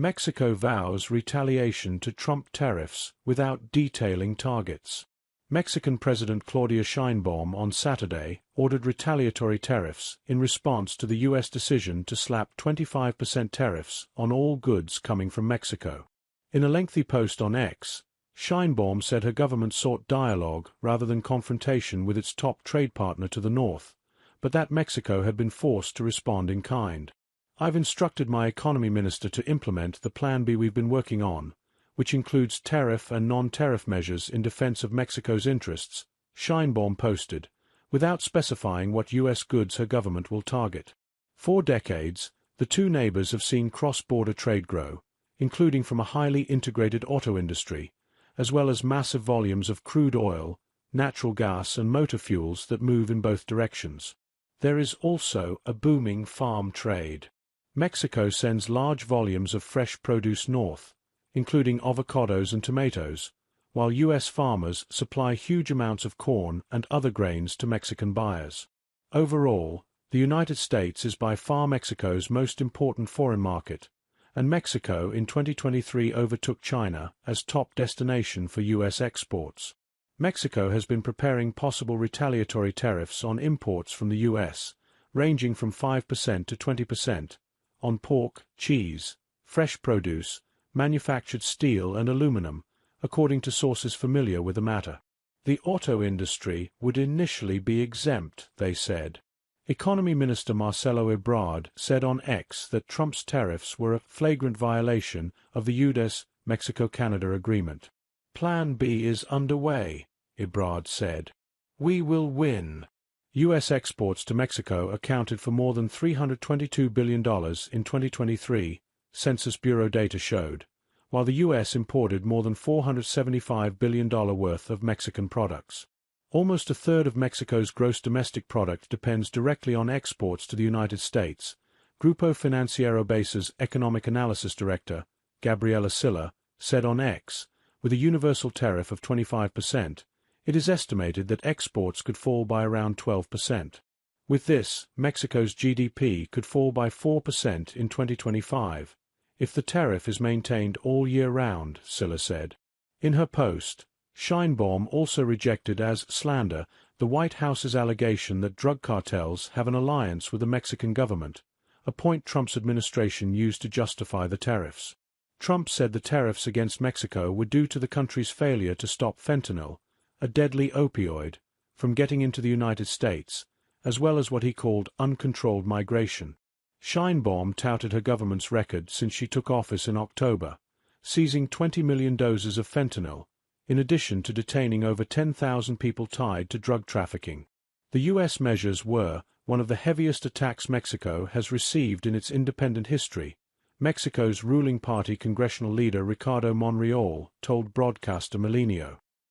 Mexico vows retaliation to Trump tariffs without detailing targets. Mexican President Claudia Sheinbaum on Saturday ordered retaliatory tariffs in response to the U.S. decision to slap 25% tariffs on all goods coming from Mexico. In a lengthy post on X, Sheinbaum said her government sought dialogue rather than confrontation with its top trade partner to the north, but that Mexico had been forced to respond in kind. "I've instructed my economy minister to implement the Plan B we've been working on, which includes tariff and non-tariff measures in defense of Mexico's interests," Sheinbaum posted, without specifying what U.S. goods her government will target. For decades, the two neighbors have seen cross-border trade grow, including from a highly integrated auto industry, as well as massive volumes of crude oil, natural gas and motor fuels that move in both directions. There is also a booming farm trade. Mexico sends large volumes of fresh produce north, including avocados and tomatoes, while U.S. farmers supply huge amounts of corn and other grains to Mexican buyers. Overall, the United States is by far Mexico's most important foreign market, and Mexico in 2023 overtook China as top destination for U.S. exports. Mexico has been preparing possible retaliatory tariffs on imports from the U.S., ranging from 5% to 20%, on pork, cheese, fresh produce, manufactured steel and aluminum, according to sources familiar with the matter. The auto industry would initially be exempt, they said. Economy Minister Marcelo Ebrard said on X that Trump's tariffs were a flagrant violation of the U.S.-Mexico-Canada agreement. Plan B is underway, Ebrard said. "We will win." U.S. exports to Mexico accounted for more than $322 billion in 2023, Census Bureau data showed, while the U.S. imported more than $475 billion worth of Mexican products. Almost a third of Mexico's gross domestic product depends directly on exports to the United States, Grupo Financiero Base's Economic Analysis Director, Gabriela Silla, said on X. With a universal tariff of 25%, it is estimated that exports could fall by around 12%. With this, Mexico's GDP could fall by 4% in 2025, if the tariff is maintained all year round, Silla said. In her post, Sheinbaum also rejected as slander the White House's allegation that drug cartels have an alliance with the Mexican government, a point Trump's administration used to justify the tariffs. Trump said the tariffs against Mexico were due to the country's failure to stop fentanyl, a deadly opioid, from getting into the United States, as well as what he called uncontrolled migration. Sheinbaum touted her government's record since she took office in October, seizing 20 million doses of fentanyl, in addition to detaining over 10,000 people tied to drug trafficking. The U.S. measures were one of the heaviest attacks Mexico has received in its independent history, Mexico's ruling party congressional leader Ricardo Monreal told broadcaster Milenio.